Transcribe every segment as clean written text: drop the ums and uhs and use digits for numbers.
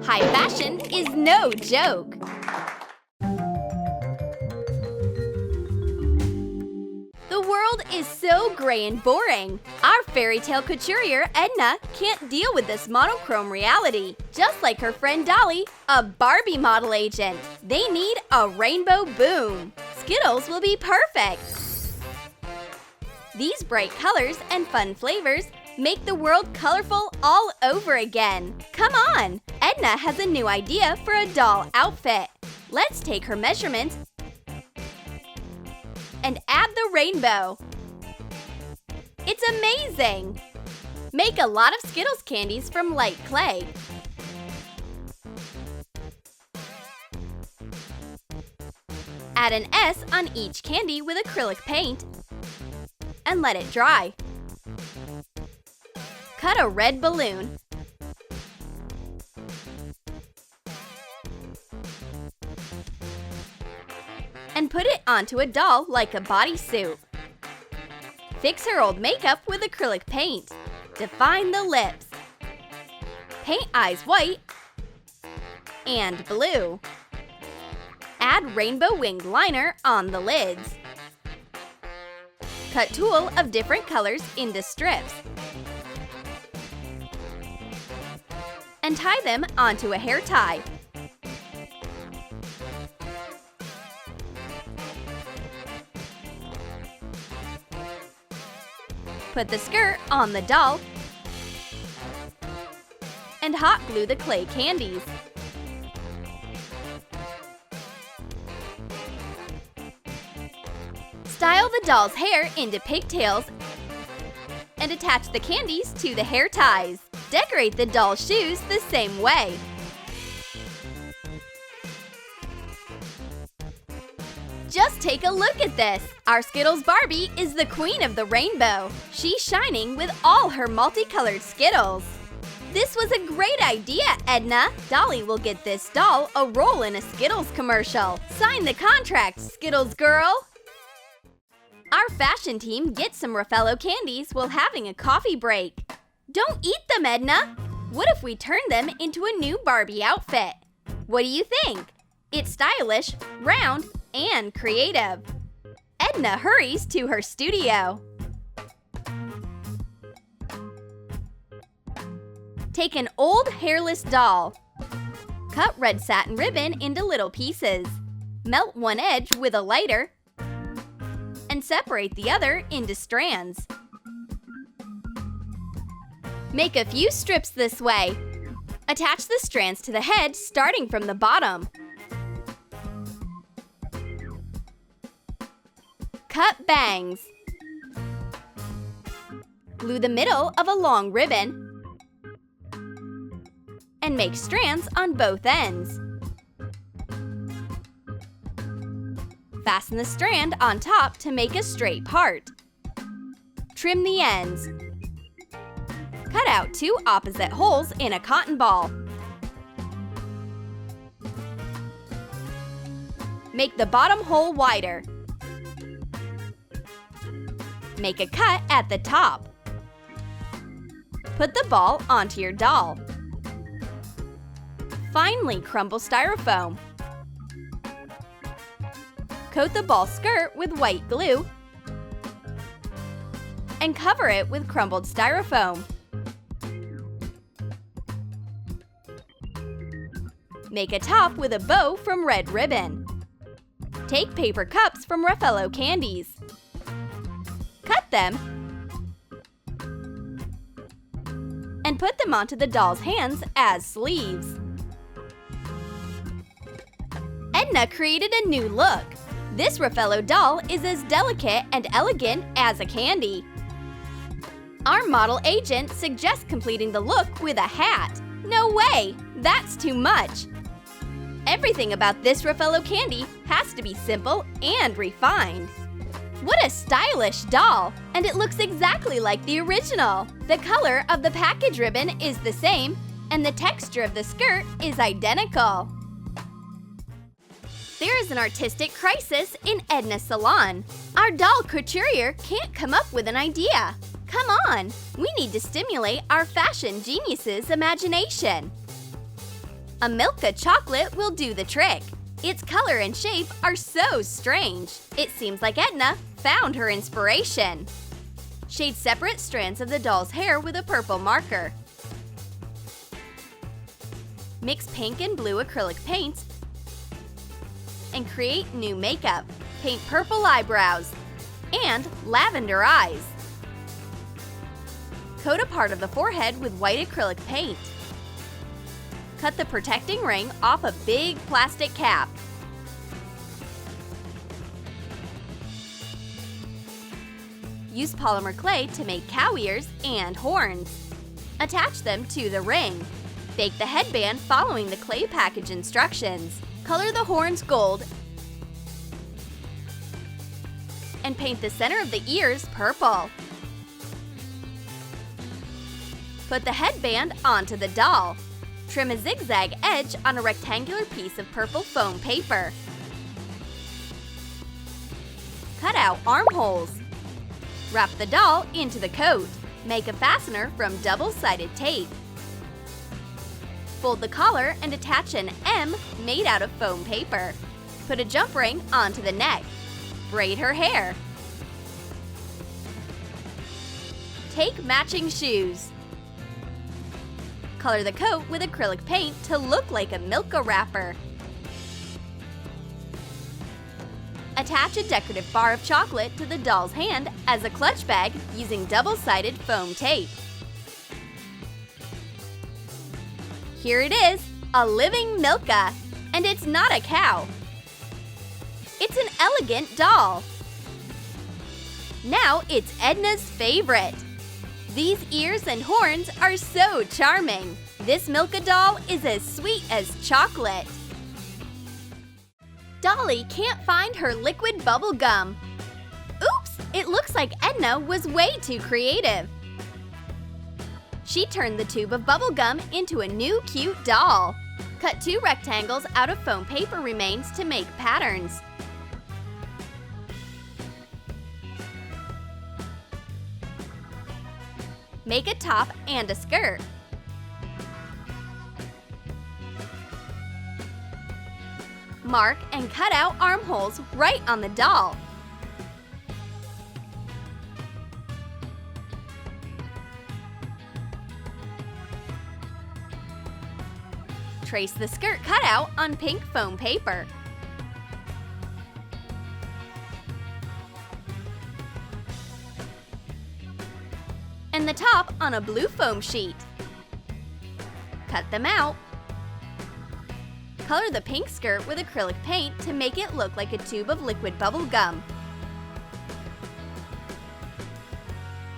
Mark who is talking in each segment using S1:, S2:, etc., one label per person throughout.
S1: High fashion is no joke! The world is so gray and boring. Our fairy tale couturier, Edna, can't deal with this monochrome reality. Just like her friend Dolly, a Barbie model agent, they need a rainbow boom. Skittles will be perfect. These bright colors and fun flavors make the world colorful all over again. Come on! Edna has a new idea for a doll outfit. Let's take her measurements and add the rainbow. It's amazing! Make a lot of Skittles candies from light clay. Add an S on each candy with acrylic paint and let it dry. Cut a red balloon. And put it onto a doll like a bodysuit. Fix her old makeup with acrylic paint. Define the lips. Paint eyes white and blue. Add rainbow winged liner on the lids. Cut tulle of different colors into strips. And tie them onto a hair tie. Put the skirt on the doll and hot glue the clay candies. Style the doll's hair into pigtails and attach the candies to the hair ties. Decorate the doll's shoes the same way. Just take a look at this! Our Skittles Barbie is the queen of the rainbow. She's shining with all her multicolored Skittles. This was a great idea, Edna! Dolly will get this doll a role in a Skittles commercial. Sign the contract, Skittles girl! Our fashion team gets some Raffaello candies while having a coffee break. Don't eat them, Edna! What if we turn them into a new Barbie outfit? What do you think? It's stylish, round, and creative. Edna hurries to her studio. Take an old hairless doll. Cut red satin ribbon into little pieces. Melt one edge with a lighter and separate the other into strands. Make a few strips this way. Attach the strands to the head starting from the bottom. Cut bangs. Glue the middle of a long ribbon and make strands on both ends. Fasten the strand on top to make a straight part. Trim the ends. Cut out 2 opposite holes in a cotton ball. Make the bottom hole wider. Make a cut at the top. Put the ball onto your doll. Finely crumble Styrofoam. Coat the ball skirt with white glue and cover it with crumbled Styrofoam. Make a top with a bow from red ribbon. Take paper cups from Raffaello candies. Cut them and put them onto the doll's hands as sleeves. Edna created a new look. This Raffaello doll is as delicate and elegant as a candy. Our model agent suggests completing the look with a hat. No way! That's too much! Everything about this Raffaello candy has to be simple and refined. What a stylish doll! And it looks exactly like the original. The color of the package ribbon is the same, and the texture of the skirt is identical. There is an artistic crisis in Edna's salon. Our doll couturier can't come up with an idea. Come on, we need to stimulate our fashion genius's imagination. A Milka chocolate will do the trick. Its color and shape are so strange. It seems like Edna found her inspiration. Shade separate strands of the doll's hair with a purple marker. Mix pink and blue acrylic paints and create new makeup. Paint purple eyebrows and lavender eyes. Coat a part of the forehead with white acrylic paint. Cut the protecting ring off a big plastic cap. Use polymer clay to make cow ears and horns. Attach them to the ring. Bake the headband following the clay package instructions. Color the horns gold and paint the center of the ears purple. Put the headband onto the doll. Trim a zigzag edge on a rectangular piece of purple foam paper. Cut out armholes. Wrap the doll into the coat. Make a fastener from double-sided tape. Fold the collar and attach an M made out of foam paper. Put a jump ring onto the neck. Braid her hair. Take matching shoes. Color the coat with acrylic paint to look like a Milka wrapper. Attach a decorative bar of chocolate to the doll's hand as a clutch bag using double-sided foam tape. Here it is, a living Milka, and it's not a cow. It's an elegant doll. Now it's Edna's favorite. These ears and horns are so charming. This Milka doll is as sweet as chocolate. Dolly can't find her liquid bubble gum. Oops, it looks like Edna was way too creative. She turned the tube of bubble gum into a new cute doll. Cut 2 rectangles out of foam paper remains to make patterns. Make a top and a skirt. Mark and cut out armholes right on the doll. Trace the skirt cutout on pink foam paper. And the top on a blue foam sheet. Cut them out. Color the pink skirt with acrylic paint to make it look like a tube of liquid bubble gum.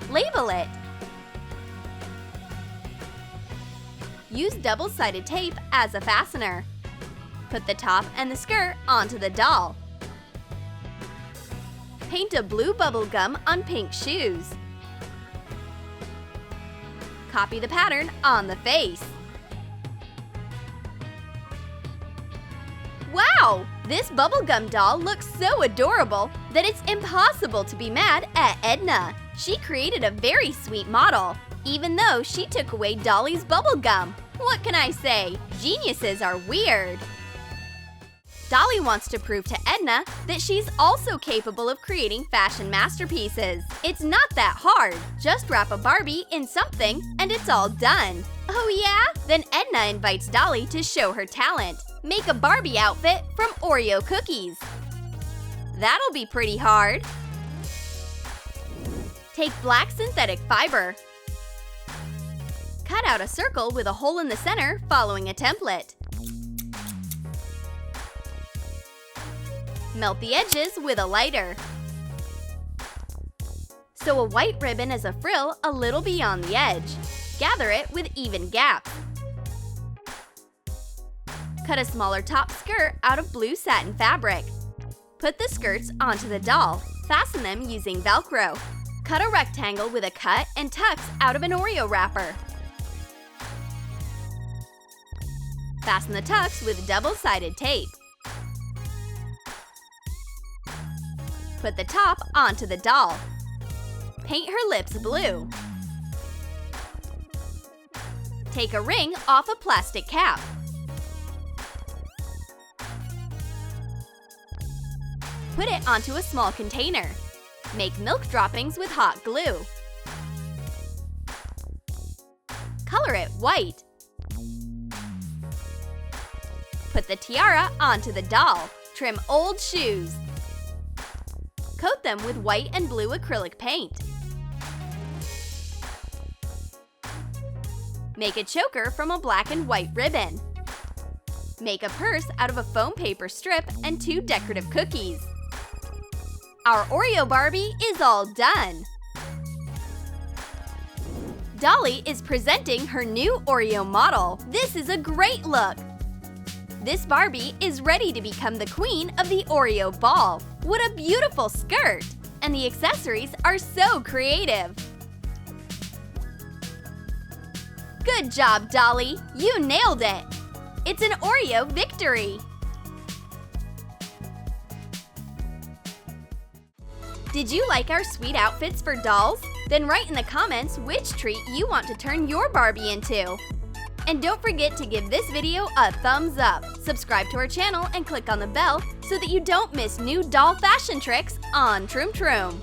S1: Label it. Use double-sided tape as a fastener. Put the top and the skirt onto the doll. Paint a blue bubble gum on pink shoes. Copy the pattern on the face. Wow! This bubblegum doll looks so adorable that it's impossible to be mad at Edna. She created a very sweet model, even though she took away Dolly's bubblegum. What can I say? Geniuses are weird. Dolly wants to prove to Edna that she's also capable of creating fashion masterpieces. It's not that hard. Just wrap a Barbie in something and it's all done. Oh yeah? Then Edna invites Dolly to show her talent. Make a Barbie outfit from Oreo cookies. That'll be pretty hard. Take black synthetic fiber. Cut out a circle with a hole in the center following a template. Melt the edges with a lighter. Sew a white ribbon as a frill a little beyond the edge. Gather it with even gaps. Cut a smaller top skirt out of blue satin fabric. Put the skirts onto the doll. Fasten them using Velcro. Cut a rectangle with a cut and tucks out of an Oreo wrapper. Fasten the tucks with double-sided tape. Put the top onto the doll. Paint her lips blue. Take a ring off a plastic cap. Put it onto a small container. Make milk droppings with hot glue. Color it white. Put the tiara onto the doll. Trim old shoes. Coat them with white and blue acrylic paint. Make a choker from a black and white ribbon. Make a purse out of a foam paper strip and 2 decorative cookies. Our Oreo Barbie is all done! Dolly is presenting her new Oreo model. This is a great look! This Barbie is ready to become the queen of the Oreo ball. What a beautiful skirt! And the accessories are so creative! Good job, Dolly! You nailed it! It's an Oreo victory! Did you like our sweet outfits for dolls? Then write in the comments which treat you want to turn your Barbie into. And don't forget to give this video a thumbs up, subscribe to our channel, and click on the bell so that you don't miss new doll fashion tricks on Troom.